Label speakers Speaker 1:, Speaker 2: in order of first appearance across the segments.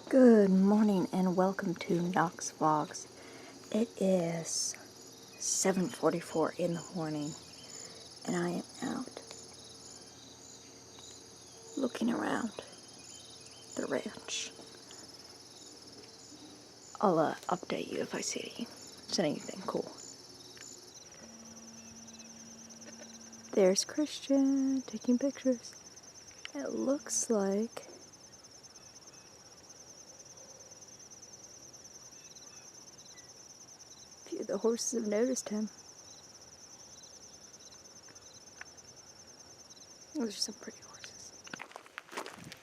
Speaker 1: Good morning and welcome to Knox Vlogs. It is 7:44 in the morning and I am out looking around the ranch. I'll update you if I see anything cool. There's Christian taking pictures. It looks like a few of the horses have noticed him. Those are some pretty horses.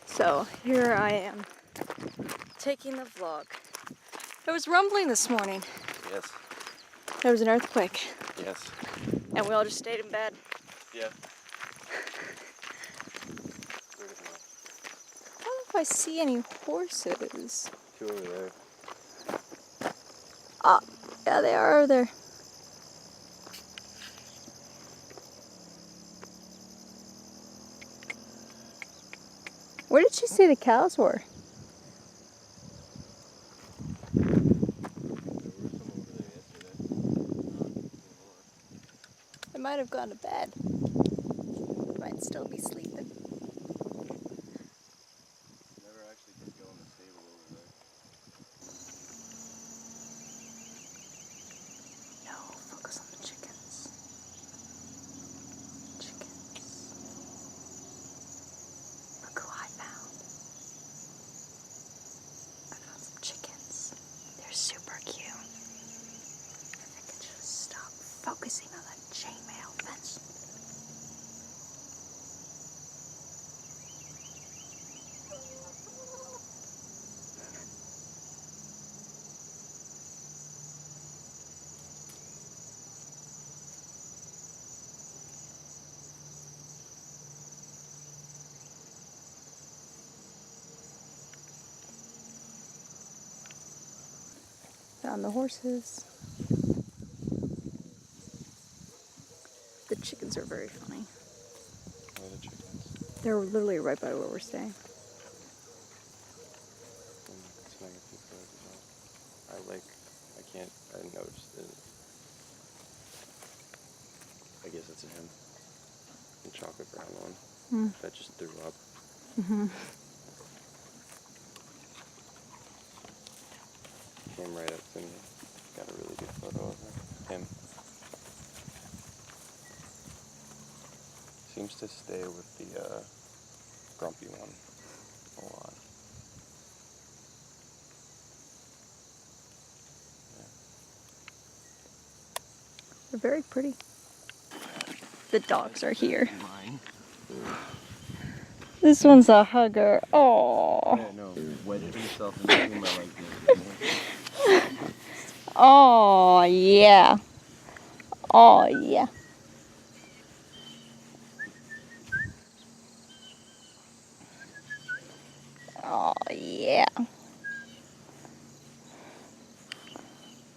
Speaker 1: So here I am taking the vlog. It was rumbling this morning.
Speaker 2: Yes.
Speaker 1: There was an earthquake.
Speaker 2: Yes.
Speaker 1: And we all just stayed in bed.
Speaker 2: Yeah.
Speaker 1: I don't know if I see any horses.
Speaker 2: Two over there.
Speaker 1: Ah, yeah, they are over there. Where did she say the cows were?
Speaker 2: There were some over there yesterday.
Speaker 1: They might have gone to bed. Might still be sleeping.
Speaker 2: Never actually did go in the stable over there.
Speaker 1: No, focus on the chickens. Chickens. Look who I found. I found some chickens. They're super cute. I think I should stop focusing on that chainmail fence. Found the horses. The chickens are very funny.
Speaker 2: Where are the chickens?
Speaker 1: They're literally right by where we're staying.
Speaker 2: I noticed it. I guess it's him. The chocolate brown one. That just threw up. Came right up to me. Got a really good photo of him. Seems to stay with the grumpy one a lot.
Speaker 1: They're very pretty. The dogs are here.
Speaker 2: Mine.
Speaker 1: This one's a hugger. Oh.
Speaker 2: Yeah, no. Wedged himself in between my legs.
Speaker 1: Oh yeah. Oh yeah. Oh yeah.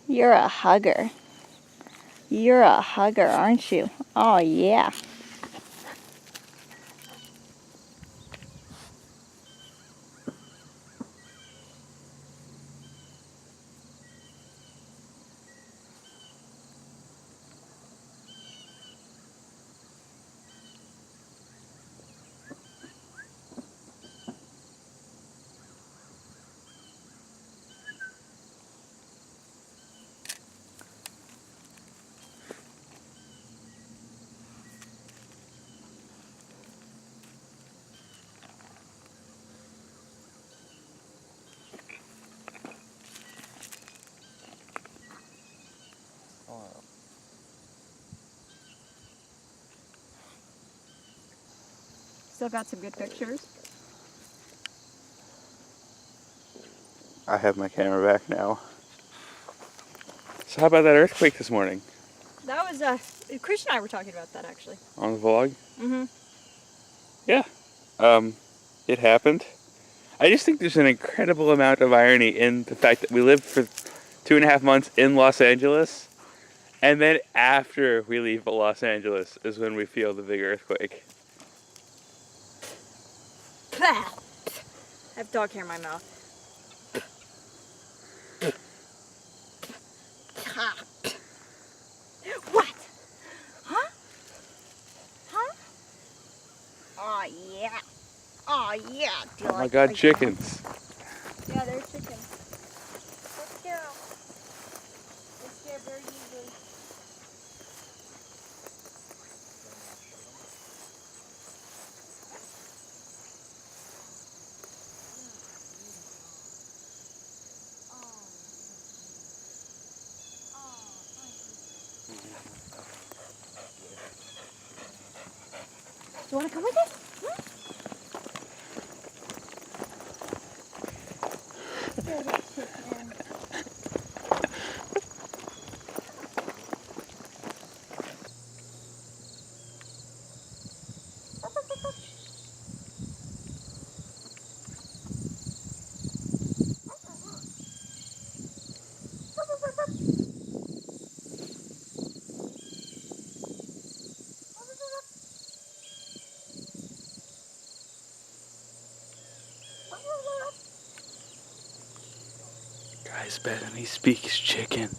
Speaker 1: You're a hugger. You're a hugger, aren't you? Oh yeah. Still got some good pictures.
Speaker 2: I have my camera back now. So how about that earthquake this morning?
Speaker 1: That was Christian and I were talking about that actually.
Speaker 2: On the vlog?
Speaker 1: Mm-hmm.
Speaker 2: Yeah. It happened. I just think there's an incredible amount of irony in the fact that we lived for 2.5 months in Los Angeles, and then after we leave Los Angeles is when we feel the big earthquake.
Speaker 1: I have dog hair in my mouth.
Speaker 2: my god, chickens.
Speaker 1: Yeah, they're chickens. Let's scare them. They scare very easily. Do you want to come with us?
Speaker 2: Guys, Bethany speaks chicken.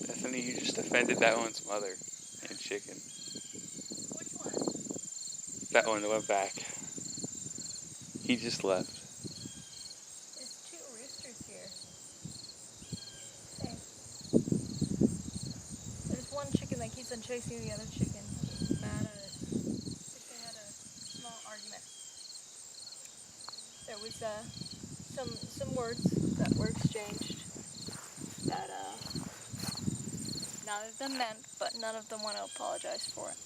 Speaker 2: Bethany, you just offended that one's mother and chicken.
Speaker 1: Which one?
Speaker 2: That one that went back. He just left.
Speaker 1: There's two roosters here. Hey. There's one chicken that keeps on chasing the other chicken. Mad at it. I think they had a small argument. There was some words that were exchanged that none of them meant, but none of them want to apologize for it.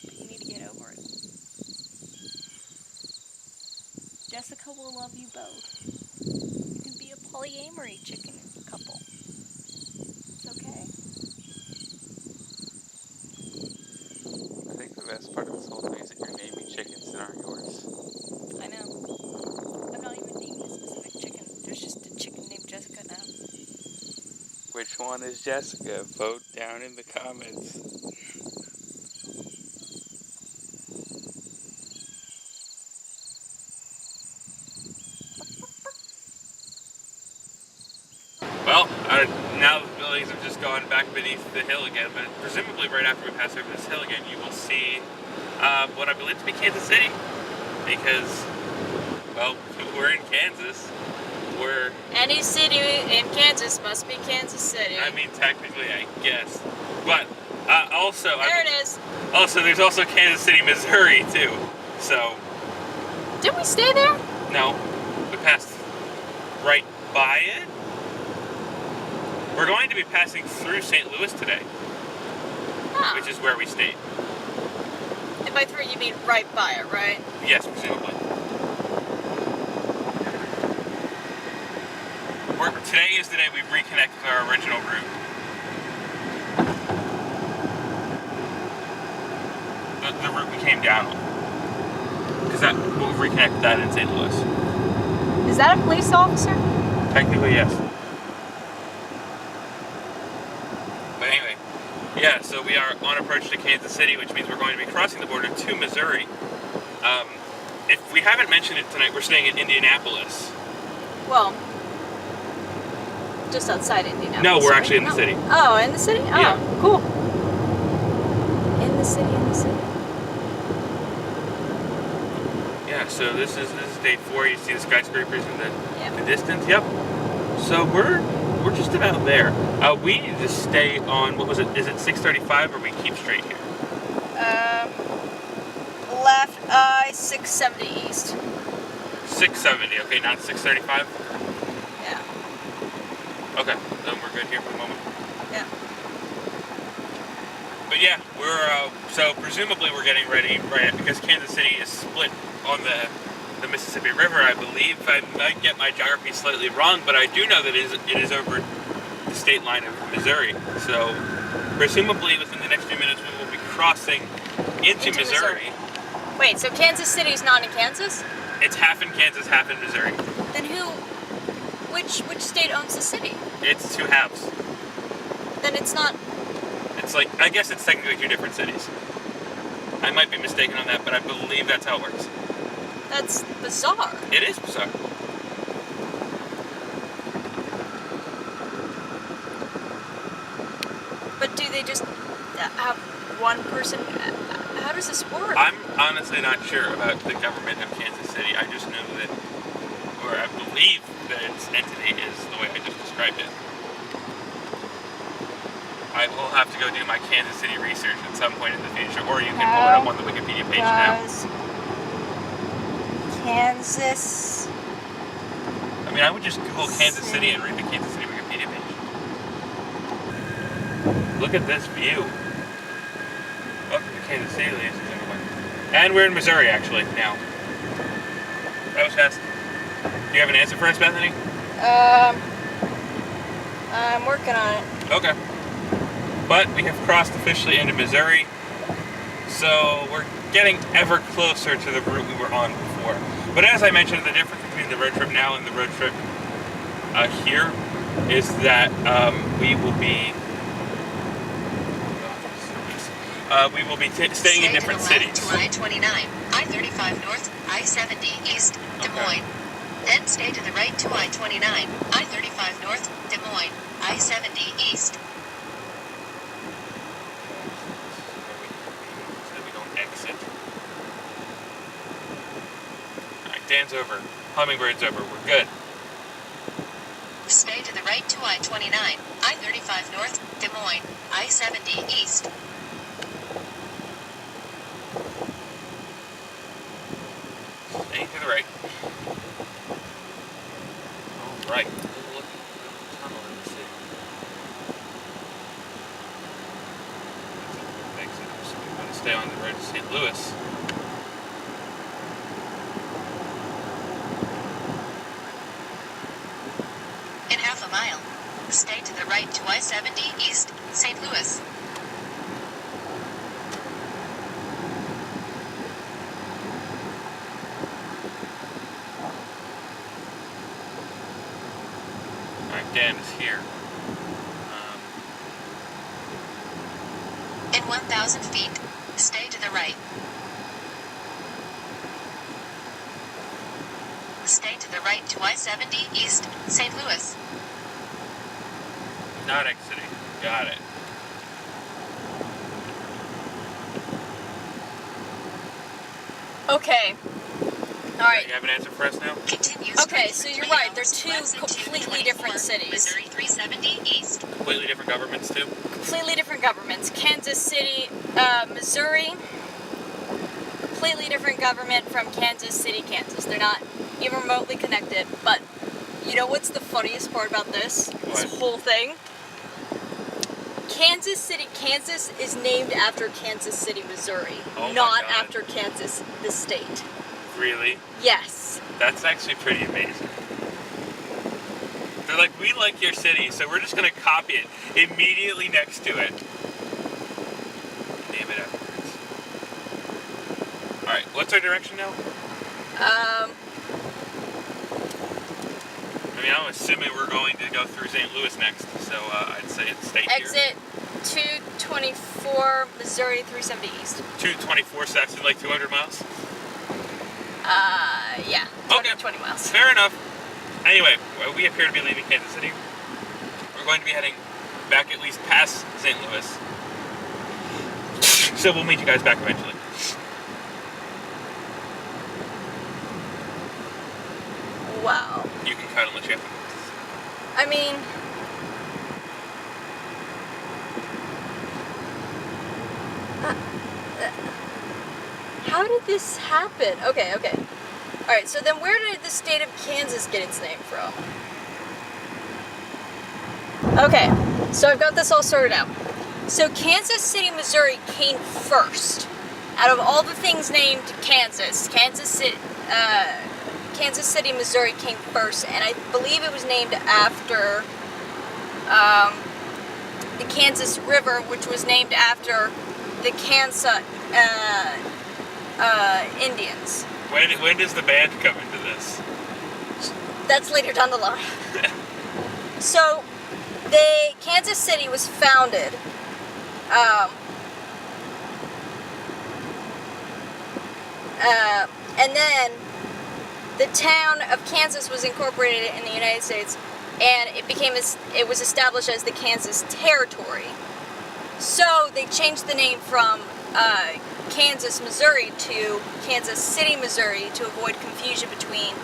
Speaker 1: But you need to get over it. Jessica will love you both. You can be a polyamory chicken couple. It's okay.
Speaker 2: I think the best part of this whole thing is that you're naming chickens that aren't yours.
Speaker 1: I know. I'm not even naming a specific chicken. There's just a chicken named Jessica now.
Speaker 2: Which one is Jessica? Vote down in the comments. Well, now the buildings have just gone back beneath the hill again, but presumably right after we pass over this hill again, you will see what I believe to be Kansas City. Because, well, we're in Kansas. We're...
Speaker 1: Any city in Kansas must be Kansas City.
Speaker 2: I mean, technically, I guess. But, also...
Speaker 1: There it is.
Speaker 2: Also, there's also Kansas City, Missouri, too. So...
Speaker 1: Did we stay there?
Speaker 2: No. We passed right by it. We're going to be passing through St. Louis today,
Speaker 1: Oh.
Speaker 2: which is where we stayed.
Speaker 1: And by through you mean right by it, right?
Speaker 2: Yes, presumably. Today is the day we reconnect with our original route. The route we came down on. Because we'll reconnect with that in St. Louis.
Speaker 1: Is that a police officer?
Speaker 2: Technically, yes. But anyway, yeah, so we are on approach to Kansas City, which means we're going to be crossing the border to Missouri. If we haven't mentioned it tonight, we're staying in Indianapolis.
Speaker 1: Well, just outside Indianapolis.
Speaker 2: No, we're
Speaker 1: right?
Speaker 2: actually in the city.
Speaker 1: Oh, in the city? Oh,
Speaker 2: Yeah.
Speaker 1: cool. In the city, in the city.
Speaker 2: Yeah, so this is day 4. You see the skyscrapers in
Speaker 1: Yep.
Speaker 2: the distance. Yep. So we're just about there. We need to stay on, what was it? Is it 635 or we keep straight here?
Speaker 1: Left eye 670 east.
Speaker 2: 670. Okay, not 635.
Speaker 1: Yeah.
Speaker 2: Okay, then we're good here for a moment.
Speaker 1: Yeah.
Speaker 2: But yeah, we're so presumably we're getting ready right because Kansas City is split on the Mississippi River. I believe I might get my geography slightly wrong, but I do know that it is over the state line of Missouri. So presumably within the next few minutes we will be crossing into Missouri.
Speaker 1: Wait, so Kansas City's not in Kansas?
Speaker 2: It's half in Kansas, half in Missouri.
Speaker 1: Then which state owns the city?
Speaker 2: It's two halves.
Speaker 1: Then it's not.
Speaker 2: It's like, I guess it's technically two different cities. I might be mistaken on that, but I believe that's how it works.
Speaker 1: That's bizarre.
Speaker 2: It is bizarre.
Speaker 1: But do they just have one person? How does this work?
Speaker 2: I'm honestly not sure about the government of Kansas City. I just know that, or I believe that its entity is the way I just described it. I will have to go do my Kansas City research at some point in the future, or you can pull it up on the Wikipedia page now.
Speaker 1: Kansas.
Speaker 2: I mean, I would just Google Kansas City and read the Kansas City Wikipedia page. Look at this view. Welcome to Kansas City, ladies and gentlemen. And we're in Missouri, actually, now. That was fast. Do you have an answer for us, Bethany?
Speaker 1: I'm working on it.
Speaker 2: Okay. But we have crossed officially into Missouri, so we're getting ever closer to the route we were on before. But as I mentioned, the difference between the road trip now and the road trip here is that we will be staying in different cities.
Speaker 3: To I-29, I-35 North, I-70 East, Des Moines. Then stay to the right to I-29, I-35 North, Des Moines, I-70 East.
Speaker 2: So that we don't exit. Alright, Dan's over. Hummingbird's over. We're good.
Speaker 3: Stay to the right to I-29, I-35 North, Des Moines, I-70 East.
Speaker 2: Staying to the right. Alright. Look at the tunnel in the city. Exit. So we're going to stay on the road to St. Louis.
Speaker 3: In half a mile, stay to the right to I-70 East, St. Louis.
Speaker 2: Alright, Dan is here.
Speaker 3: In 1,000 feet, stay to the right. Stay to the right to I-70 East, St. Louis.
Speaker 2: Not exiting. Got it.
Speaker 1: Okay. All right.
Speaker 2: You have an answer for us now?
Speaker 3: Continue
Speaker 1: Okay,
Speaker 3: straight
Speaker 1: so
Speaker 3: for
Speaker 1: you're
Speaker 3: 3
Speaker 1: right. They're
Speaker 3: hours
Speaker 1: two
Speaker 3: west into
Speaker 1: completely
Speaker 3: 24,
Speaker 1: different cities.
Speaker 3: Missouri 370 East.
Speaker 2: Completely different governments, too?
Speaker 1: Completely different governments. Kansas City, Missouri. Completely different government from Kansas City, Kansas. They're not even remotely connected. But you know what's the funniest part about this?
Speaker 2: What?
Speaker 1: This whole thing? Kansas City, Kansas is named after Kansas City, Missouri,
Speaker 2: Oh my
Speaker 1: not
Speaker 2: God.
Speaker 1: after Kansas, the state.
Speaker 2: Really?
Speaker 1: Yes.
Speaker 2: That's actually pretty amazing. They're like, we like your city, so we're just gonna copy it immediately next to it. Name it afterwards. Alright, what's our direction now?
Speaker 1: Um,
Speaker 2: I mean, I'm assuming we're going to go through St. Louis next, so I'd say it's stay here.
Speaker 1: exit 224, Missouri 370 East.
Speaker 2: 224, so that's in like 200 miles?
Speaker 1: Yeah.
Speaker 2: Okay.
Speaker 1: 20 miles.
Speaker 2: Fair enough. Anyway, we appear to be leaving Kansas City. We're going to be heading back at least past St. Louis. So we'll meet you guys back eventually.
Speaker 1: Wow.
Speaker 2: You can cut unless you have to.
Speaker 1: I mean, how did this happen? Okay. Alright, so then where did the state of Kansas get its name from? Okay, so I've got this all sorted out. So Kansas City, Missouri came first. Out of all the things named Kansas, Kansas City, Missouri came first, and I believe it was named after the Kansas River, which was named after the Kansas Indians.
Speaker 2: When does the band come into this?
Speaker 1: That's later down the line. So, Kansas City was founded. And then the town of Kansas was incorporated in the United States, and it was established as the Kansas Territory. So they changed the name from Kansas, Missouri to Kansas City, Missouri to avoid confusion between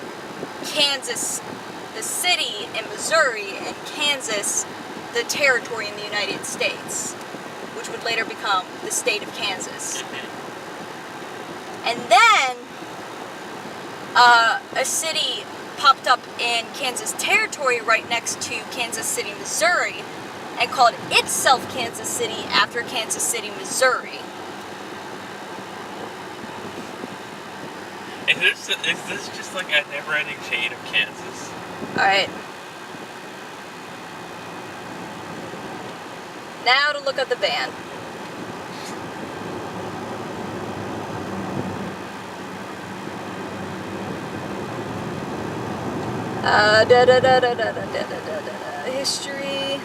Speaker 1: Kansas, the city in Missouri, and Kansas, the territory in the United States, which would later become the state of Kansas. And then a city popped up in Kansas Territory right next to Kansas City, Missouri, and called itself Kansas City after Kansas City, Missouri.
Speaker 2: Is this just like a never-ending chain of Kansas?
Speaker 1: Alright. Now to look up the band. History.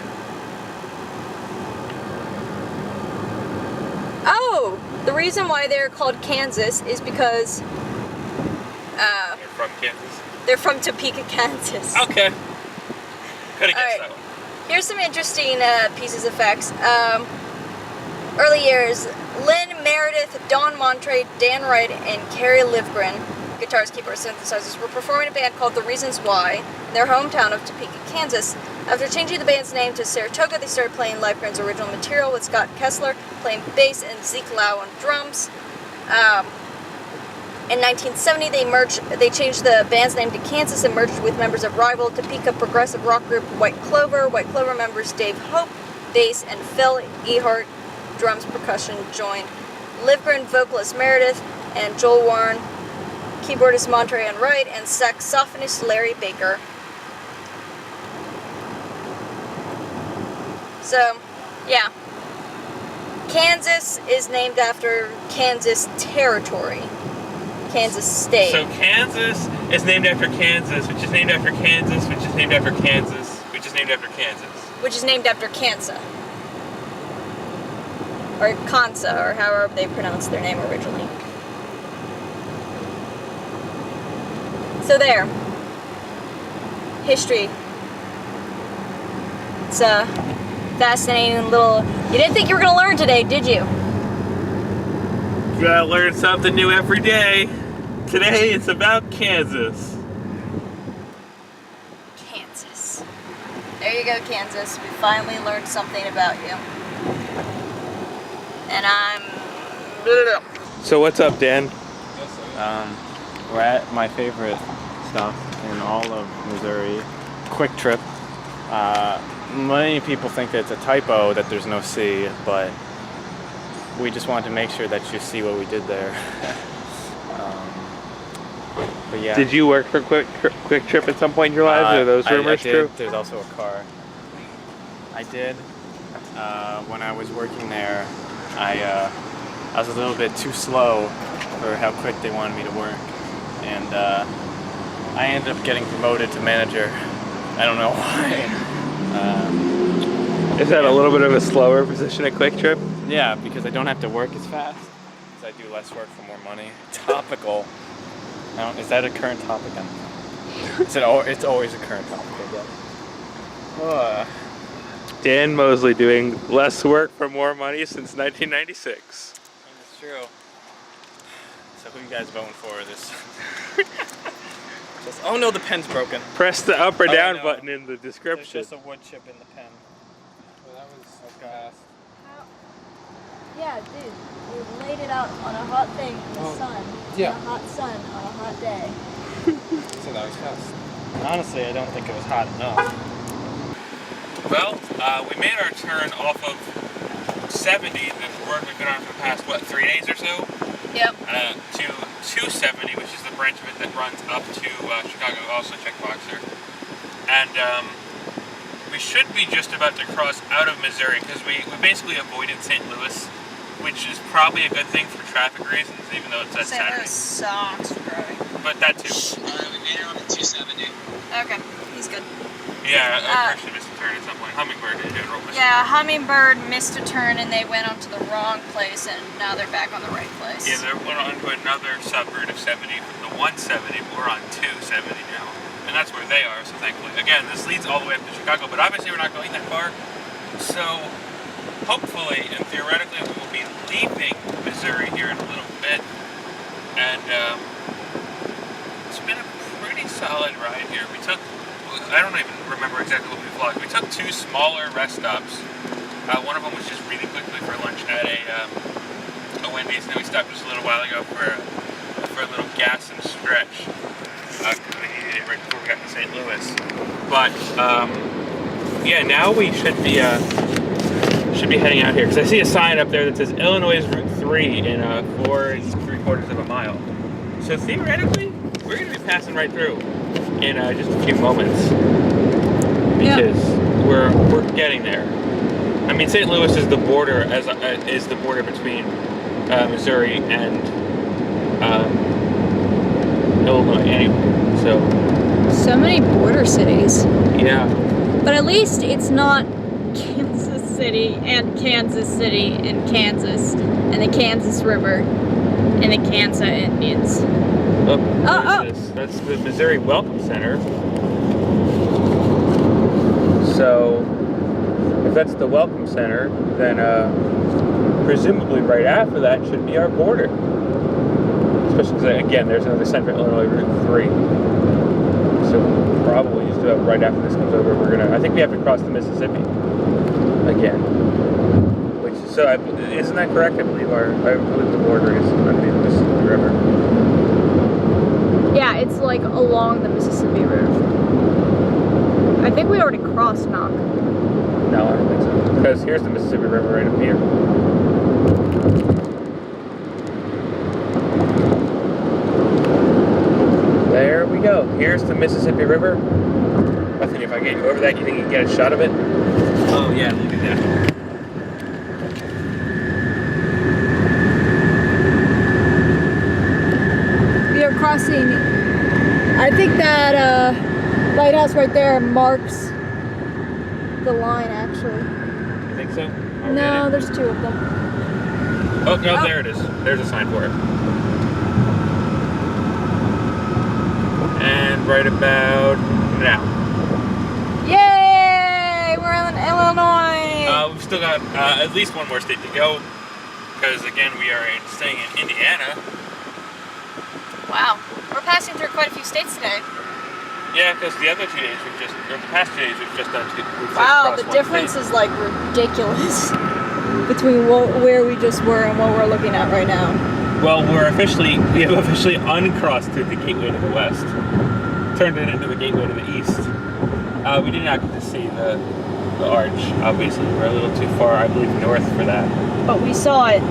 Speaker 1: Oh, the reason why they're called Kansas is because
Speaker 2: They're from Kansas.
Speaker 1: they're from Topeka, Kansas.
Speaker 2: Okay. Could have guessed
Speaker 1: Alright.
Speaker 2: that one.
Speaker 1: Here's some interesting pieces of facts. Early years: Lynn Meredith, Don Montre, Dan Wright, and Carrie Livgren, guitars, keyboards, synthesizers, were performing in a band called The Reasons Why in their hometown of Topeka, Kansas. After changing the band's name to Saratoga, they started playing Lifegren's original material with Scott Kessler playing bass and Zeke Lau on drums. In 1970, they changed the band's name to Kansas and merged with members of rival Topeka progressive rock group White Clover. White Clover members Dave Hope, bass, and Phil Ehart, drums, percussion, joined Livgren, vocalist Meredith, and Joel Warren, keyboardist Montre and Wright, and saxophonist Larry Baker. So, yeah. Kansas is named after Kansas Territory. Kansas State.
Speaker 2: So Kansas is named after Kansas, which is named after Kansas, which is named after Kansas, which is named after Kansas.
Speaker 1: Which is named after Kansa. Or Kansa, or however they pronounced their name originally. So there. History. It's a fascinating little... You didn't think you were going to learn today, did you?
Speaker 2: You gotta learn something new every day. Today it's about Kansas.
Speaker 1: Kansas. There you go, Kansas. We finally learned something about you. And I'm...
Speaker 2: So what's up, Dan?
Speaker 4: We're at my favorite stuff in all of Missouri, Quick Trip. Many people think that it's a typo that there's no C, but we just wanted to make sure that you see what we did there. But yeah.
Speaker 2: Did you work for Quick Trip at some point in your lives? Are those rumors
Speaker 4: I did.
Speaker 2: true?
Speaker 4: There's also a car. I did. When I was working there, I was a little bit too slow for how quick they wanted me to work, and I ended up getting promoted to manager. I don't know why.
Speaker 2: Is that a little bit of a slower position at Quick Trip?
Speaker 4: Yeah, because I don't have to work as fast. Because I do less work for more money. Topical. Is that a current topic? It's always a current topic, I guess.
Speaker 2: Dan Mosley doing less work for more money since 1996.
Speaker 4: That's true. So who you guys voting for this? Oh no, the pen's broken.
Speaker 2: Press the up or
Speaker 4: Oh,
Speaker 2: down
Speaker 4: no.
Speaker 2: button in the
Speaker 4: There's
Speaker 2: description.
Speaker 4: just a wood chip in the pen. Well, that was fast.
Speaker 1: Yeah, dude. We laid it out on a hot thing in the sun.
Speaker 5: yeah.
Speaker 1: In a hot sun on a hot day.
Speaker 5: So that was fast.
Speaker 4: Honestly, I don't think it was hot enough.
Speaker 2: Well, we made our turn off of 70, the road we've been on for the past, 3 days or so?
Speaker 1: Yep.
Speaker 2: To 270, which is the branch of it that runs up to Chicago, also check Boxer. And we should be just about to cross out of Missouri, because we basically avoided St. Louis which is probably a good thing for traffic reasons, even though it's at
Speaker 1: St. Louis
Speaker 2: Saturday.
Speaker 1: sucks for driving.
Speaker 2: But that too.
Speaker 5: We made it on the 270.
Speaker 1: Okay, he's good.
Speaker 2: Yeah, I actually missed a turn at some point. Hummingbird in general.
Speaker 1: Yeah, Hummingbird missed a turn and they went onto the wrong place, and now they're back on the right place.
Speaker 2: Yeah, they went on to another suburb of 70 from the 170. We're on 270 now. And that's where they are, so thankfully. Again, this leads all the way up to Chicago, but obviously we're not going that far. So, hopefully and theoretically, we will be leaving Missouri here in a little bit. And it's been a pretty solid ride here. We took, I don't even remember exactly what we vlogged. We took 2 smaller rest stops. One of them was just really quickly for lunch at a Wendy's, and then we stopped just a little while ago for a little gas and stretch. We needed it right before we got to St. Louis. But yeah, now we should be heading out here, because I see a sign up there that says Illinois Route 3 in 4 3/4 of a mile. So theoretically, we're going to be passing right through in just a few moments, because we're getting there. I mean, St. Louis is the border is the border between Missouri and Illinois anyway.
Speaker 1: So many border cities.
Speaker 2: Yeah.
Speaker 1: But at least it's not Kansas City and Kansas City and Kansas and the Kansas River and the Kansas Indians.
Speaker 2: Look, what is this? That's the Missouri Welcome Center. So, if that's the Welcome Center, then presumably right after that should be our border. Especially because, again, there's another Central Illinois Route 3. So probably just about right after this comes over, I think we have to cross the Mississippi again. Which, so isn't that correct? I believe the border is underneath the Mississippi River.
Speaker 1: Yeah, it's like along the Mississippi River. I think we already crossed Knock.
Speaker 2: No, I don't think so. Because here's the Mississippi River right up here. There we go. Here's the Mississippi River. I think if I get you over that, you think you can get a shot of it? Oh yeah, look at that.
Speaker 1: We are crossing, I think that lighthouse right there marks the line, actually.
Speaker 2: You think so?
Speaker 1: No, there's 2 of them.
Speaker 2: Oh, no, there it is. There's a sign for it. And right about now.
Speaker 1: Yay! We're in Illinois!
Speaker 2: We've still got at least one more state to go, because again, we are staying in Indiana.
Speaker 1: Wow. We're passing through quite a few states today.
Speaker 2: Yeah, because the other 2 days the past 2 days we've just done
Speaker 1: Wow, the difference is like ridiculous between where we just were and what we're looking at right now.
Speaker 2: Well, we have officially uncrossed through the gateway to the west, turned it into the gateway to the east. We did not get to see the arch, obviously. We're a little too far, I believe, north for that.
Speaker 1: But we saw it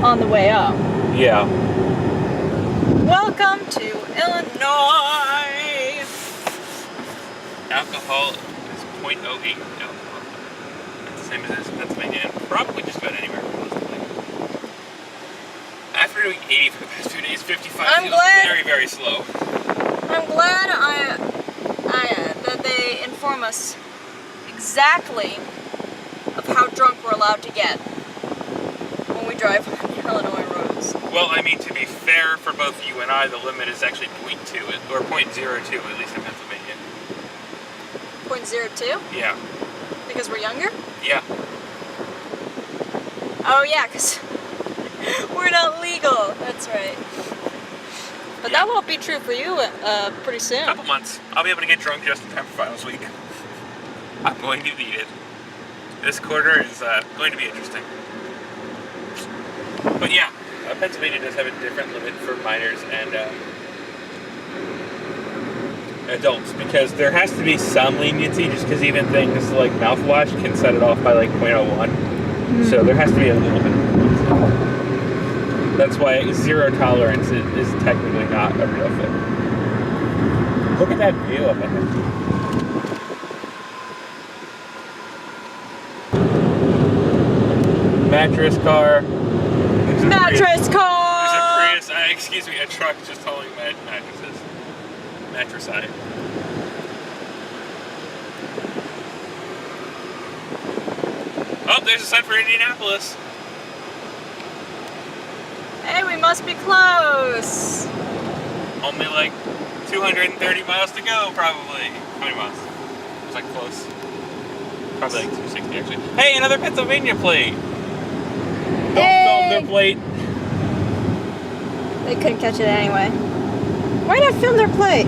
Speaker 1: on the way up.
Speaker 2: Yeah.
Speaker 1: Welcome to Illinois!
Speaker 2: Alcohol is 0.08 alcohol. That's the same as it is in Pennsylvania, and probably just about anywhere, realistically. After doing 80 for the past 2 days, 55 feels very, very slow.
Speaker 1: I'm glad that they inform us exactly of how drunk we're allowed to get when we drive on Illinois roads.
Speaker 2: Well, I mean, to be fair for both you and I, the limit is actually 0.2, or 0.02, at least in Pennsylvania.
Speaker 1: 0.02?
Speaker 2: Yeah.
Speaker 1: Because we're younger?
Speaker 2: Yeah.
Speaker 1: Oh yeah, because we're not legal. That's right. But that won't be true for you pretty soon.
Speaker 2: A couple months. I'll be able to get drunk just in time for finals week. I'm going to need it. This quarter is going to be interesting. But yeah, Pennsylvania does have a different limit for minors and adults, because there has to be some leniency, just because even things like mouthwash can set it off by like 0.01. So there has to be a little bit of leniency. That's why zero tolerance is technically not a real thing. Look at that view up ahead. mattress car. There's a
Speaker 1: Mattress
Speaker 2: Prius.
Speaker 1: car!
Speaker 2: There's a Prius, excuse me, a truck just hauling mattresses. Mattress eye. Oh, there's a sign for Indianapolis.
Speaker 1: Hey, we must be close.
Speaker 2: Only like 230 miles to go, probably. How many miles? It was like close. Probably like 260 actually. Hey, another Pennsylvania plate. Don't film their plate.
Speaker 1: They couldn't catch it anyway. Why not film their plate?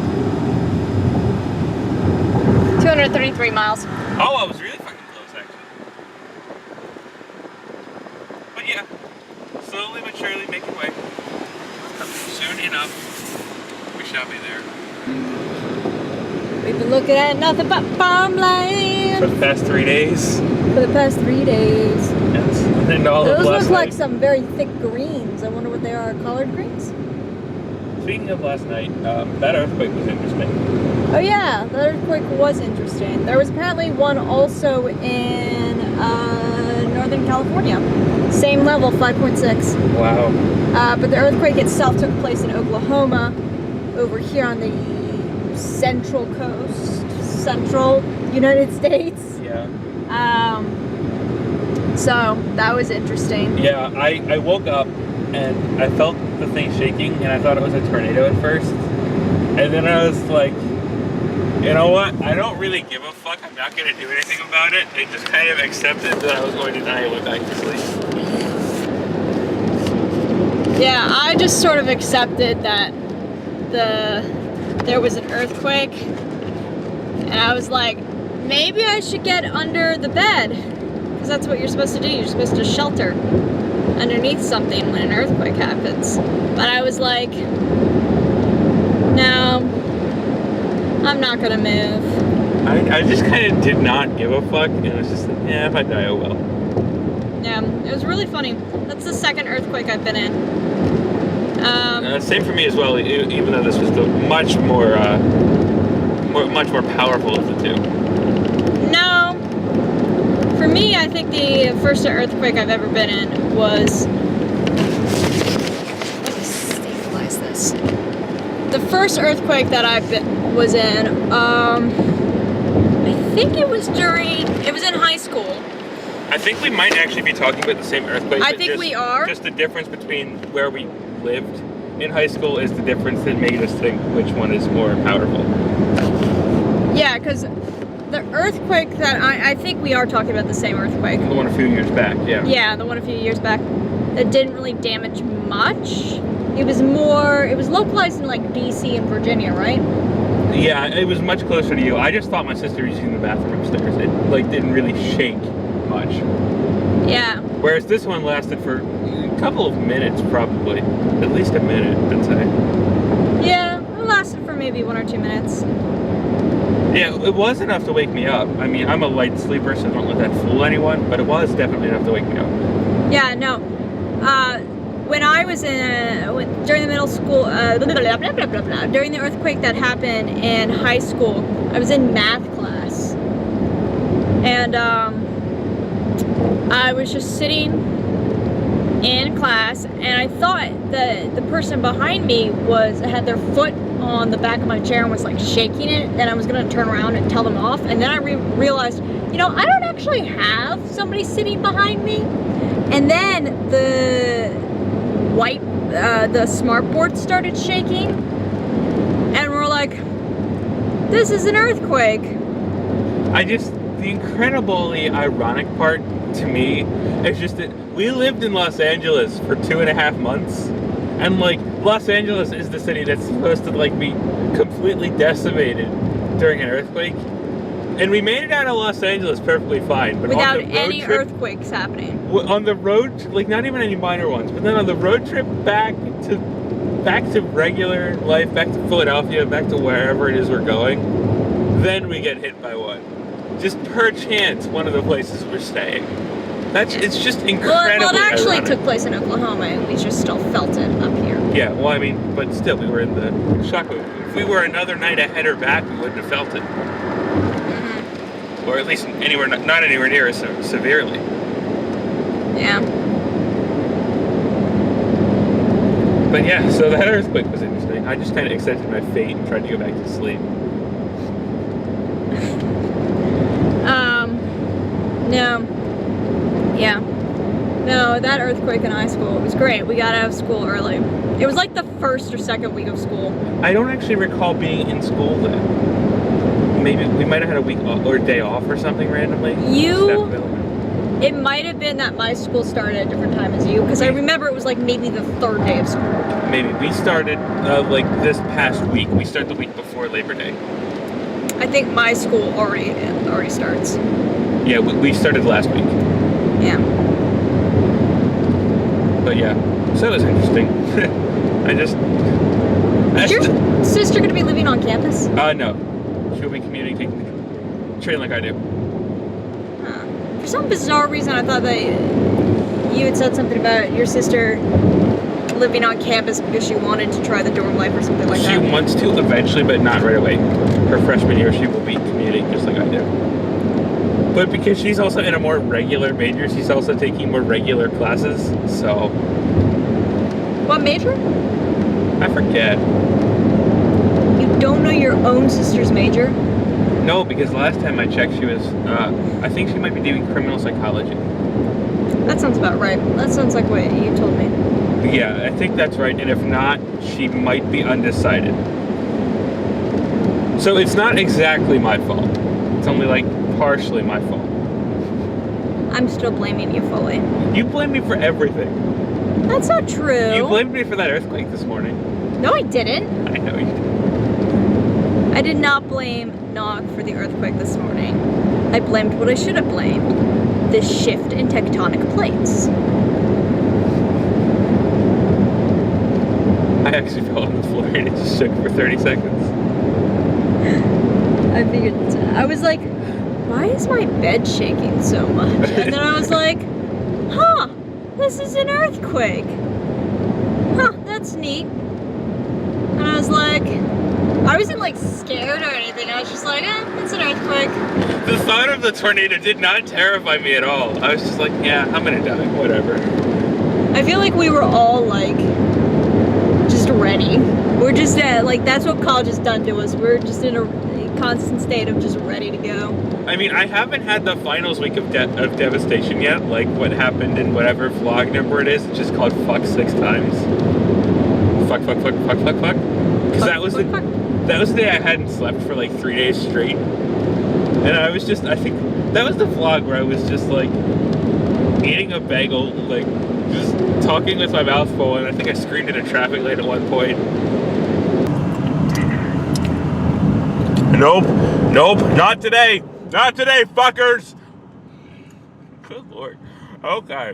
Speaker 1: 233 miles.
Speaker 2: Oh, I was really fucking close actually. But yeah, slowly but surely making way. Soon enough, we shall be there.
Speaker 1: We've been looking at nothing but
Speaker 2: For
Speaker 1: farmland
Speaker 2: the past 3 days.
Speaker 1: for the past 3 days.
Speaker 2: Yes. And all of
Speaker 1: Those
Speaker 2: last
Speaker 1: look like
Speaker 2: night.
Speaker 1: some very thick greens. I wonder what they are. Collard greens?
Speaker 2: Speaking of last night, that earthquake was interesting.
Speaker 1: Oh yeah, the earthquake was interesting. There was apparently one also in Northern California. Same level, 5.6.
Speaker 2: Wow.
Speaker 1: But the earthquake itself took place in Oklahoma, over here on the central coast, central United States.
Speaker 2: Yeah.
Speaker 1: So that was interesting.
Speaker 2: Yeah, I woke up and I felt the thing shaking and I thought it was a tornado at first. And then I was like, you know what? I don't really give a fuck. I'm not going to do anything about it. I just kind of accepted that I was going to die and went back to sleep.
Speaker 1: Yeah, I just sort of accepted that there was an earthquake, and I was like, maybe I should get under the bed, because that's what you're supposed to do. You're supposed to shelter underneath something when an earthquake happens. But I was like, no, I'm not gonna move.
Speaker 2: I just kind of did not give a fuck. And it was just like, yeah, if I die, oh well.
Speaker 1: Yeah, it was really funny. That's the second earthquake I've been in.
Speaker 2: Same for me as well, even though this was the much more powerful of the two.
Speaker 1: No. For me, I think the first earthquake I've ever been in was... Let me stabilize this. The first earthquake that was in, I think it was in high school.
Speaker 2: I think we might actually be talking about the same earthquake.
Speaker 1: I
Speaker 2: but
Speaker 1: think we are.
Speaker 2: Just the difference between where we lived in high school is the difference that made us think which one is more powerful.
Speaker 1: Yeah, because the earthquake that I think we are talking about the same earthquake.
Speaker 2: The one a few years back, yeah.
Speaker 1: Yeah, the one a few years back. That didn't really damage much. It was localized in like DC and Virginia, right?
Speaker 2: Yeah, it was much closer to you. I just thought my sister was using the bathroom upstairs. It like didn't really shake much.
Speaker 1: Yeah.
Speaker 2: Whereas this one lasted for a couple of minutes, probably. At least a minute, I'd say.
Speaker 1: Yeah, it lasted for maybe 1 or 2 minutes.
Speaker 2: Yeah, it was enough to wake me up. I mean, I'm a light sleeper, so don't let that fool anyone, but it was definitely enough to wake me up.
Speaker 1: Yeah, no. When I was during the middle school, during the earthquake that happened in high school, I was in math class. And I was just sitting in class, and I thought that the person behind me had their foot on the back of my chair and was like shaking it, and I was gonna turn around and tell them off, and then I realized, you know, I don't actually have somebody sitting behind me. And then the smart board started shaking, and we're like, this is an earthquake.
Speaker 2: The incredibly ironic part to me is just that we lived in Los Angeles for 2.5 months, and like Los Angeles is the city that's supposed to like be completely decimated during an earthquake, and we made it out of Los Angeles perfectly fine, but
Speaker 1: Without
Speaker 2: on the road
Speaker 1: any
Speaker 2: trip,
Speaker 1: earthquakes happening.
Speaker 2: on the road, like not even any minor ones, but then on the road trip back to regular life, back to Philadelphia, back to wherever it is we're going, then we get hit by one. Just per chance, one of the places we're staying. It's just incredibly
Speaker 1: Well, it actually
Speaker 2: ironic.
Speaker 1: took place in Oklahoma, and we just still felt it up here.
Speaker 2: Yeah, well, I mean, but still, we were in the shock. If we were another night ahead or back, we wouldn't have felt it.
Speaker 1: Mm-hmm.
Speaker 2: Or at least not anywhere near as severely.
Speaker 1: Yeah.
Speaker 2: But yeah, so that earthquake was interesting. I just kind of accepted my fate and tried to go back to sleep.
Speaker 1: No. Yeah. No, that earthquake in high school, it was great. We got out of school early. It was like the first or second week of school.
Speaker 2: I don't actually recall being in school then. Maybe we might have had a week or a day off or something randomly.
Speaker 1: It might have been that my school started at a different time as you, because I remember it was like maybe the third day of school.
Speaker 2: Maybe. We started like this past week. We started the week before Labor Day.
Speaker 1: I think my school already starts.
Speaker 2: Yeah, we started last week.
Speaker 1: Yeah.
Speaker 2: But yeah, so it was interesting.
Speaker 1: Is your sister going to be living on campus?
Speaker 2: No. She'll be commuting, taking the train like I do.
Speaker 1: For some bizarre reason, I thought that you had said something about your sister living on campus because she wanted to try the dorm life or something like that.
Speaker 2: She wants to eventually, but not right away. Her freshman year, she will be commuting just like I do. But because she's also in a more regular major, she's also taking more regular classes, so...
Speaker 1: What major?
Speaker 2: I forget.
Speaker 1: You don't know your own sister's major?
Speaker 2: No, because last time I checked, she was, I think she might be doing criminal psychology.
Speaker 1: That sounds about right. That sounds like what you told me.
Speaker 2: Yeah, I think that's right, and if not, she might be undecided. So it's not exactly my fault. It's only like partially my fault.
Speaker 1: I'm still blaming you fully.
Speaker 2: You blame me for everything.
Speaker 1: That's not true.
Speaker 2: You blamed me for that earthquake this morning.
Speaker 1: No, I didn't.
Speaker 2: I know you did.
Speaker 1: I did not blame Nog for the earthquake this morning. I blamed what I should have blamed. The shift in tectonic plates.
Speaker 2: I actually fell on the floor and it just shook for 30 seconds.
Speaker 1: I figured, I was like, why is my bed shaking so much? And then I was like, huh, this is an earthquake. Huh, that's neat. And I was like, I wasn't like scared or anything. I was just like, it's an earthquake.
Speaker 2: The thought of the tornado did not terrify me at all. I was just like, yeah, I'm gonna die, whatever.
Speaker 1: I feel like we were all like, just ready. We're just like, that's what college has done to us. We're just in a constant state of just ready to go.
Speaker 2: I mean, I haven't had the finals week of devastation yet, like what happened in whatever vlog number it is. It's just called fuck 6 times. Fuck. Because that was the day I hadn't slept for like 3 days straight. And I was just, I think, that was the vlog where I was just like, eating a bagel, like, just talking with my mouth full, and I think I screamed at a traffic light at one point. Nope, not today, fuckers. Good lord. Okay,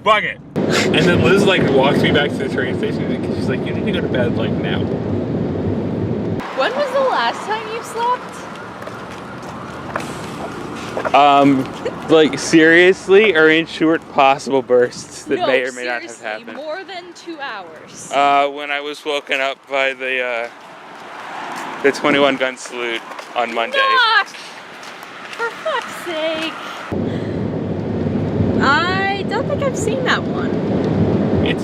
Speaker 2: fuck it. And then Liz like walks me back to the train station because she's like, you need to go to bed like now.
Speaker 1: When was the last time you slept?
Speaker 2: Like seriously, or in short possible bursts that may or may not have happened.
Speaker 1: More than 2 hours.
Speaker 2: When I was woken up by the 21 gun salute on Monday.
Speaker 1: Knock! For fuck's sake. I don't think I've seen that one.
Speaker 2: It's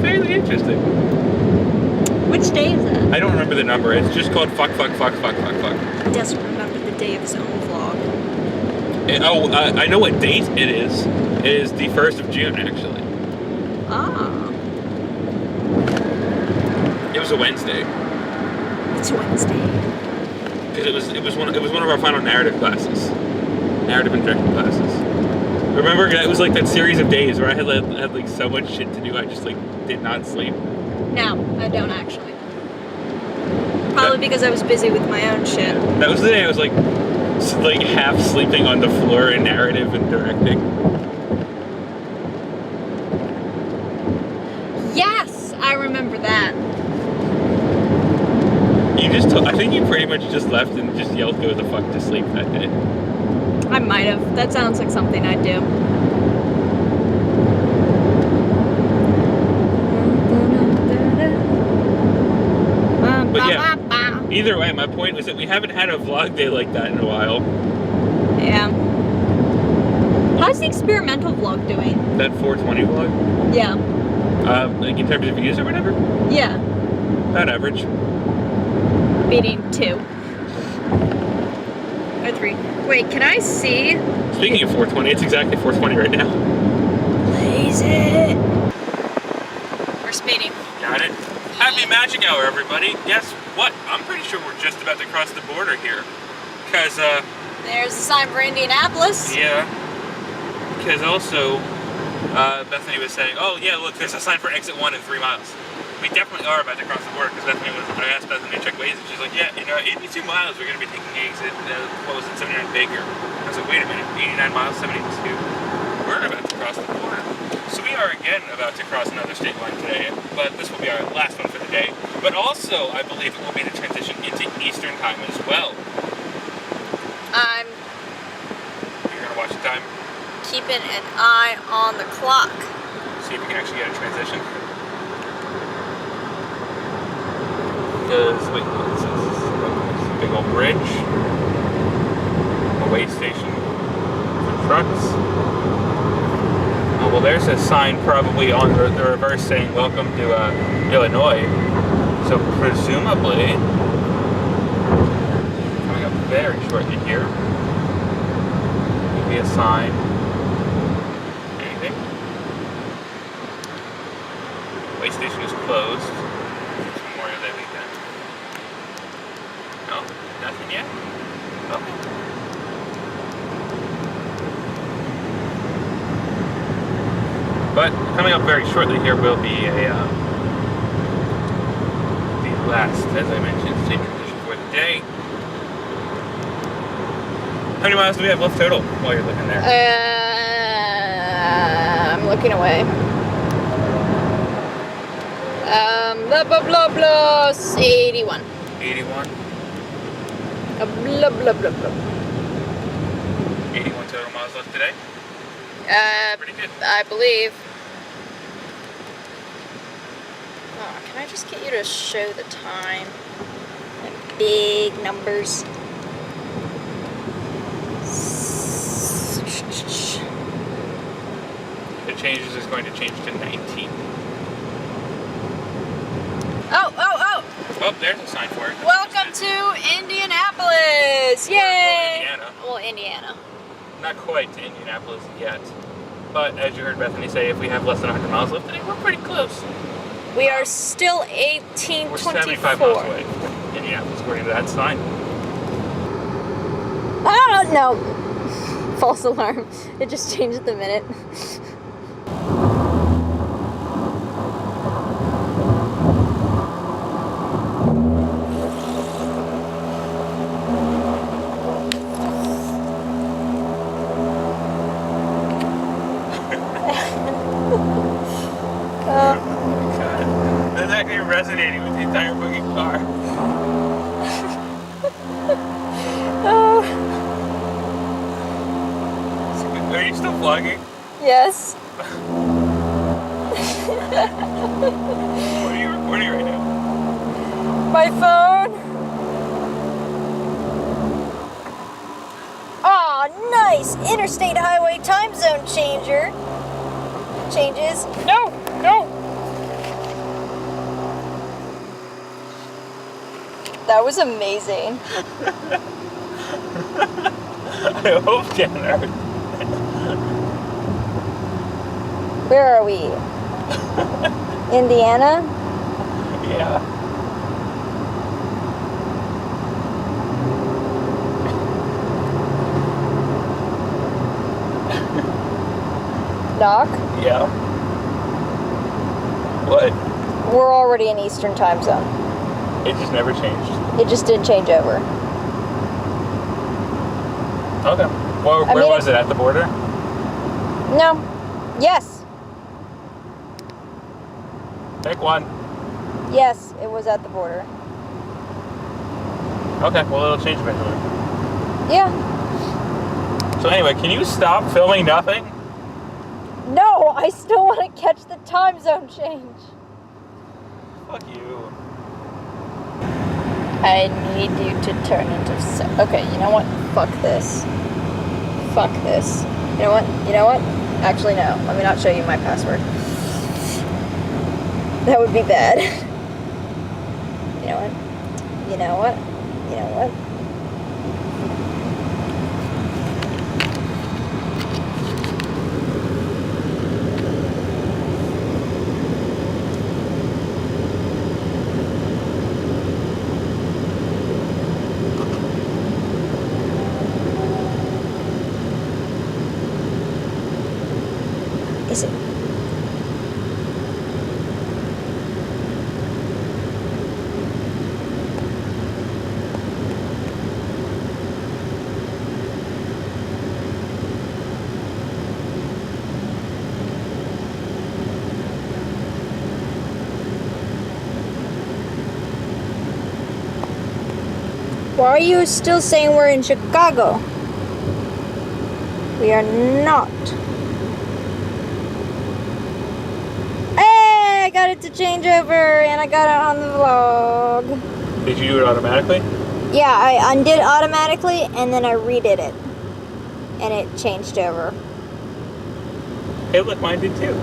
Speaker 2: fairly interesting.
Speaker 1: Which day is that?
Speaker 2: I don't remember the number. It's just called fuck.
Speaker 1: He doesn't remember the day of his own vlog.
Speaker 2: I know what date it is. It is the 1st of June, actually.
Speaker 1: Ah.
Speaker 2: It was a Wednesday.
Speaker 1: It's Wednesday.
Speaker 2: Because it was one of our final narrative classes. Narrative and directing classes. Remember, it was like that series of days where I had like so much shit to do, I just like did not sleep.
Speaker 1: No, I don't actually. Probably because I was busy with my own shit.
Speaker 2: That was the day I was like half sleeping on the floor in narrative and directing.
Speaker 1: Yes, I remember that.
Speaker 2: I think you pretty much just left and just yelled go the fuck to sleep that day.
Speaker 1: I might have. That sounds like something I'd do.
Speaker 2: But yeah, either way, my point was that we haven't had a vlog day like that in a while.
Speaker 1: Yeah. How's the experimental vlog doing?
Speaker 2: That 420 vlog?
Speaker 1: Yeah.
Speaker 2: Like in terms of views or whatever?
Speaker 1: Yeah.
Speaker 2: About average.
Speaker 1: Beating 2. Or 3. Wait, can I see?
Speaker 2: Speaking of 420, it's exactly 420 right now.
Speaker 1: Lazy. We're speeding.
Speaker 2: Got it. Happy Magic Hour, everybody. Guess what? I'm pretty sure we're just about to cross the border here. Because,
Speaker 1: There's a sign for Indianapolis.
Speaker 2: yeah. Because also, Bethany was saying, oh yeah, look, there's a sign for exit 1 in 3 miles. We definitely are about to cross the border, because I asked Bethany to check Waze, and she's like, yeah, in 82 miles, we're going to be taking exit, what was it, 79 Baker. I was like, wait a minute, 89 miles, 72? We're about to cross the border. So we are again about to cross another state line today, but this will be our last one for the day. But also, I believe it will be the transition into Eastern time as well. You're going to watch the time?
Speaker 1: Keeping an eye on the clock.
Speaker 2: See if we can actually get a transition. Because, wait, what is this? This is a big old bridge. A way station for trucks. Oh, well, there's a sign probably on the reverse saying, welcome to Illinois. So, presumably, coming up very shortly here, will be a sign. Anything? The way station is closed. It's Memorial Day weekend. No? Nothing yet? Okay. But coming up very shortly here will be the last, as I mentioned, state transition for the day. How many miles do we have left total while you're looking there?
Speaker 1: I'm looking away. Blah blah blah blah. 81.
Speaker 2: 81.
Speaker 1: Blah blah blah blah.
Speaker 2: 81 total miles left today. Pretty good.
Speaker 1: I believe. Oh, can I just get you to show the time? Like big numbers.
Speaker 2: If it changes, it's going to change to 19.
Speaker 1: Oh, oh, oh!
Speaker 2: Oh, there's a sign for it.
Speaker 1: Welcome to Indianapolis! Yay!
Speaker 2: Indiana.
Speaker 1: Well, Indiana.
Speaker 2: Not quite to Indianapolis yet. But as you heard Bethany say, if we have less than 100 miles left today, we're pretty close.
Speaker 1: We are still
Speaker 2: We're 75 miles
Speaker 1: 1824.
Speaker 2: away from Indianapolis, according to that sign.
Speaker 1: Oh, no! False alarm. It just changed the minute.
Speaker 2: God. That's actually resonating with the entire fucking car.
Speaker 1: Oh,
Speaker 2: Are you still vlogging?
Speaker 1: yes.
Speaker 2: What are you recording right now?
Speaker 1: My phone. Aw, nice! Interstate highway time zone changer. Changes. No! No! That was amazing.
Speaker 2: I hope Tanner.
Speaker 1: Where are we? Indiana?
Speaker 2: Yeah.
Speaker 1: Doc?
Speaker 2: Yeah. What?
Speaker 1: We're already in Eastern time zone.
Speaker 2: It just never changed.
Speaker 1: It just didn't change over.
Speaker 2: Okay. Where
Speaker 1: I mean,
Speaker 2: was it? At the border?
Speaker 1: No. Yes.
Speaker 2: Pick one.
Speaker 1: Yes, it was at the border.
Speaker 2: Okay, well it'll change eventually.
Speaker 1: Yeah.
Speaker 2: So anyway, can you stop filming nothing?
Speaker 1: No, I still want to catch the time zone change.
Speaker 2: Fuck you.
Speaker 1: I need you to turn into... Okay, you know what? Fuck this. Fuck this. You know what? You know what? Actually, no. Let me not show you my password. That would be bad. You know what? You know what? You know what? Is it? Why are you still saying we're in Chicago? We are not. Hey, I got it to change over and I got it on the vlog.
Speaker 2: Did you do it automatically?
Speaker 1: Yeah, I undid automatically and then I redid it. And it changed over.
Speaker 2: Hey, look, mine did too.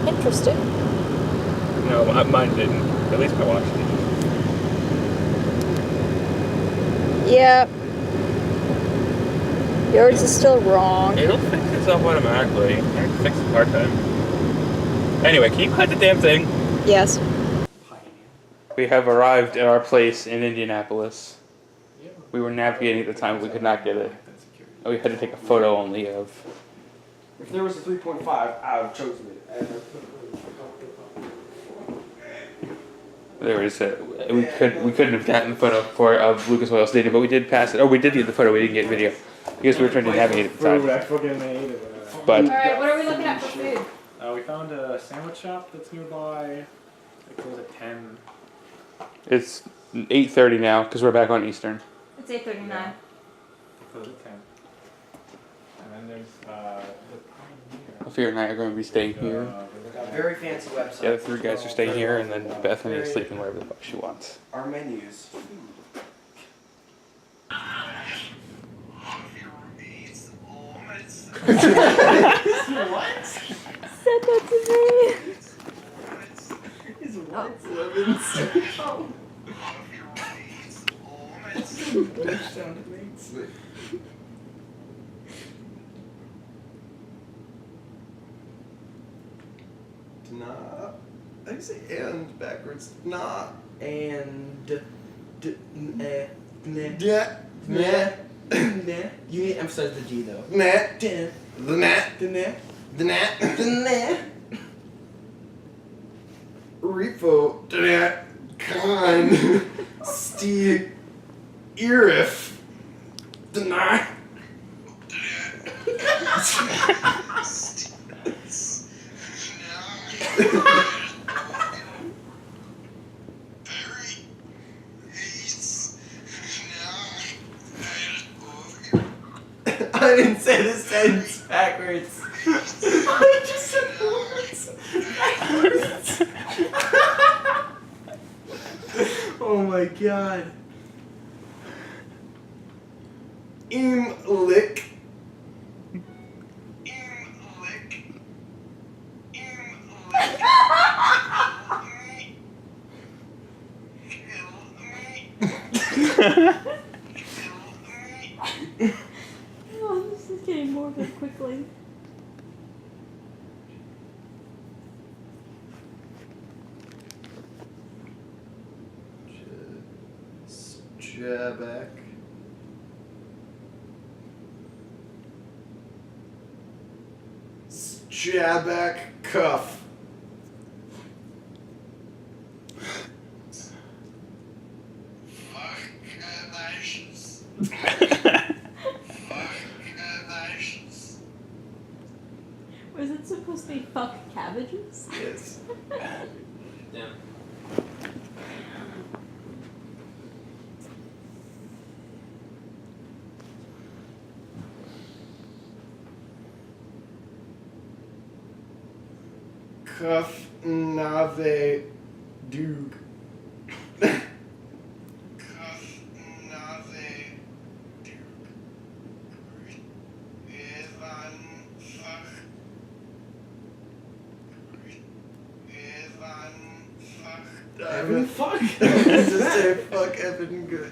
Speaker 1: Interesting.
Speaker 2: No, mine didn't. At least my watch didn't.
Speaker 1: Yep. Yours is still wrong.
Speaker 2: It'll fix itself automatically. I have to fix it part time. Anyway, can you cut the damn thing?
Speaker 1: Yes.
Speaker 2: We have arrived at our place in Indianapolis. We were navigating at the time, but we could not get it. We had to take a photo only of.
Speaker 6: If there was a 3.5, I would have chosen it.
Speaker 2: There was we couldn't have gotten the photo of Lucas Oil Stadium, but we did pass it. Oh, we did get the photo. We didn't get video because we were trying to navigate at the time.
Speaker 6: I fucking ate it.
Speaker 2: But
Speaker 1: Alright, what are we looking at for food?
Speaker 4: We found a sandwich shop that's nearby. It closed at 10.
Speaker 2: it's 8:30 now because we're back on Eastern.
Speaker 1: It's 8:39.
Speaker 4: It closed at 10. And then there's the
Speaker 2: Alfia and I are going to be staying here.
Speaker 6: Very fancy website.
Speaker 2: The other three guys are staying here, and then Bethany is sleeping wherever the fuck she wants.
Speaker 6: Our menus.
Speaker 1: Said that to me.
Speaker 6: Is what? Lemons. Nah. I say and backwards. Nah. And. Yeah. Nah. Nah. You need to emphasize the D though. Nah. The nah. The nah. The nah. Repo. Con. Steve. Irif. The nah. I didn't say the sentence backwards. I just said the words backwards. Oh my god. Imlick.
Speaker 1: Oh, this is getting morbid quickly.
Speaker 6: Jabak. Jabak cuff.
Speaker 1: Was it supposed to be fuck cabbages?
Speaker 6: Yes.
Speaker 5: Yeah.
Speaker 6: Cuff nave dug. Cuff nave dug. Evan Evan fuck. He just said fuck Evan good.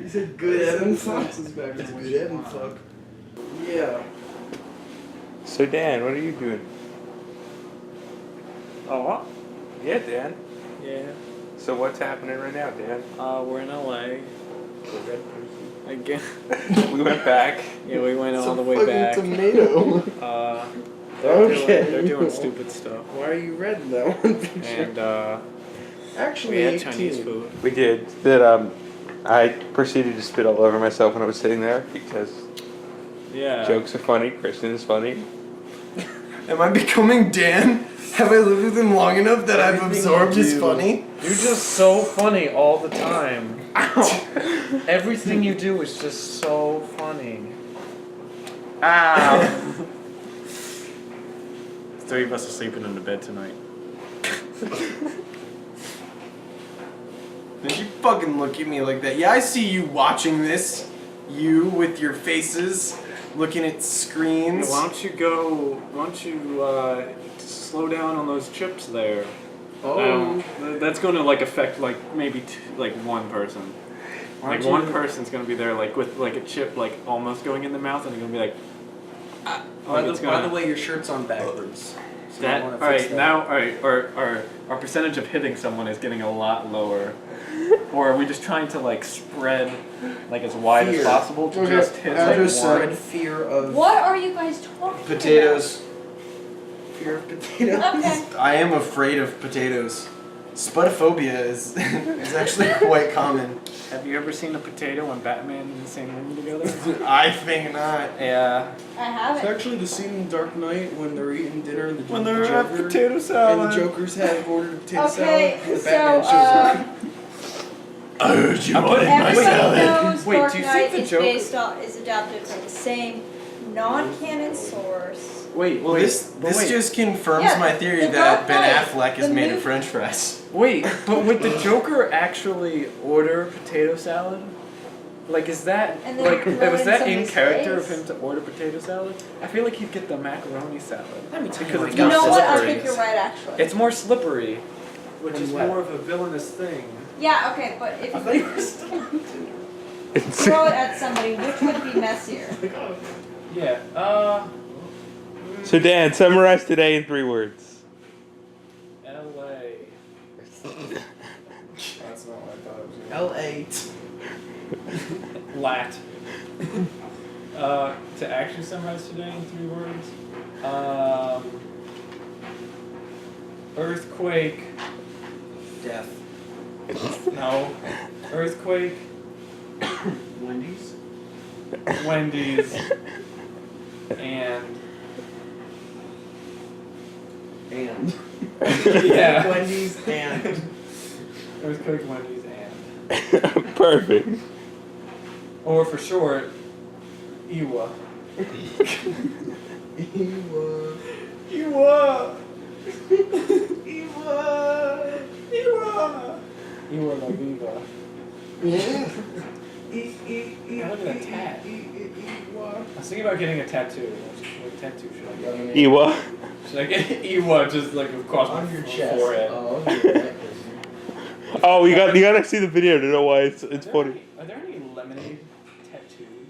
Speaker 6: He said good Evan fuck. It's good Evan fuck. Yeah.
Speaker 2: So Dan, what are you doing?
Speaker 4: Oh, what?
Speaker 2: Yeah, Dan.
Speaker 4: Yeah.
Speaker 2: So what's happening right now, Dan?
Speaker 4: We're in LA. Again.
Speaker 2: We went back.
Speaker 4: Yeah, we went
Speaker 6: It's
Speaker 4: all
Speaker 6: a
Speaker 4: the way
Speaker 6: fucking
Speaker 4: back.
Speaker 6: tomato.
Speaker 4: They're doing stupid stuff.
Speaker 6: Why are you red in that one picture?
Speaker 4: And
Speaker 6: Actually,
Speaker 4: we had
Speaker 6: 18.
Speaker 4: Chinese food.
Speaker 2: We did. That I proceeded to spit all over myself when I was sitting there because
Speaker 4: Yeah.
Speaker 2: jokes are funny. Kristen is funny.
Speaker 6: Am I becoming Dan? Have I lived with him long enough that I've absorbed his funny?
Speaker 7: You're just so funny all the time. Everything you do is just so funny.
Speaker 4: Ow! Three of us are sleeping in the bed tonight.
Speaker 6: Did you fucking look at me like that? Yeah, I see you watching this. You with your faces, looking at screens.
Speaker 4: Why don't you slow down on those chips there? That's going to like affect like maybe like one person. Like one person's going to be there like with like a chip like almost going in the mouth and they're going to be like.
Speaker 6: By the way, your shirt's on backwards. So you
Speaker 4: That,
Speaker 6: wanna
Speaker 4: all right,
Speaker 6: fix that.
Speaker 4: now, all right, our percentage of hitting someone is getting a lot lower. Or are we just trying to like spread like as wide
Speaker 6: Fear.
Speaker 4: as possible to
Speaker 6: Okay,
Speaker 4: just hit
Speaker 6: I
Speaker 4: like
Speaker 6: just
Speaker 4: one?
Speaker 6: said fear of
Speaker 1: What are you guys talking
Speaker 6: potatoes. Fear of potatoes.
Speaker 1: about? Okay.
Speaker 6: I am afraid of potatoes. Sputophobia is actually quite common.
Speaker 4: Have you ever seen a potato and Batman in the same room together?
Speaker 6: I think not.
Speaker 4: Yeah.
Speaker 1: I have
Speaker 6: It's
Speaker 1: it.
Speaker 6: actually the scene in Dark Knight when they're eating dinner and the
Speaker 4: When
Speaker 6: the
Speaker 4: they're at
Speaker 6: Joker,
Speaker 4: potato
Speaker 6: and the
Speaker 4: salad.
Speaker 6: Joker's had ordered a potato
Speaker 1: Okay,
Speaker 6: salad. And the
Speaker 1: so
Speaker 6: Batman shows up. I heard you wanted my
Speaker 1: everybody
Speaker 6: salad.
Speaker 1: knows
Speaker 4: Wait,
Speaker 1: Dark
Speaker 4: do you think
Speaker 1: Knight
Speaker 4: the
Speaker 1: is
Speaker 4: Joker-
Speaker 1: based on is adapted from the same non-canon source.
Speaker 4: Wait,
Speaker 6: Well, this
Speaker 4: wait.
Speaker 6: just confirms
Speaker 1: Yeah,
Speaker 6: my theory
Speaker 1: the
Speaker 6: that
Speaker 1: Dark
Speaker 6: Ben
Speaker 1: Knight,
Speaker 6: Affleck is
Speaker 1: the
Speaker 6: made
Speaker 1: new-
Speaker 6: of French fries.
Speaker 4: Wait, but would the Joker actually order potato salad? Like, is that
Speaker 1: And then
Speaker 4: like
Speaker 1: throw it
Speaker 4: was
Speaker 1: in
Speaker 4: that in
Speaker 1: somebody's
Speaker 4: character
Speaker 1: face?
Speaker 4: of him to order potato salad? I feel like he'd get the macaroni salad.
Speaker 6: Let me tell
Speaker 4: Because
Speaker 6: you
Speaker 4: it's
Speaker 1: You
Speaker 4: more
Speaker 1: know what? I
Speaker 4: slippery.
Speaker 1: think you're right, actually.
Speaker 4: It's more slippery, which
Speaker 6: When
Speaker 4: is
Speaker 6: wet.
Speaker 4: more of a villainous thing.
Speaker 1: Yeah, okay, but if
Speaker 6: I thought
Speaker 1: you
Speaker 6: you were still on Tinder.
Speaker 1: throw it at somebody, which would be messier?
Speaker 4: Yeah.
Speaker 2: So Dan, summarize today in 3 words.
Speaker 4: L.A.
Speaker 6: That's not what I thought it was. L.A.
Speaker 4: Lat. To actually summarize today in 3 words, earthquake.
Speaker 6: Death.
Speaker 4: No. Earthquake.
Speaker 6: Wendy's.
Speaker 4: Wendy's. And.
Speaker 6: And.
Speaker 4: Yeah.
Speaker 6: Wendy's and.
Speaker 4: Earthquake, Wendy's, and.
Speaker 2: Perfect.
Speaker 4: Or for short, Iwa.
Speaker 6: Ewa.
Speaker 4: Iwa!
Speaker 6: Ewa.
Speaker 4: Iwa! Iwa la Viva.
Speaker 6: Yeah.
Speaker 4: I'm looking at a tat. I was thinking about getting a tattoo. What tattoo should I get?
Speaker 2: Ewa.
Speaker 4: Should I get Iwa just like across my
Speaker 6: On your chest.
Speaker 4: forehead?
Speaker 6: Oh, on your neck.
Speaker 2: Oh, you gotta see the video to know why it's funny.
Speaker 4: Are there any lemonade tattoos?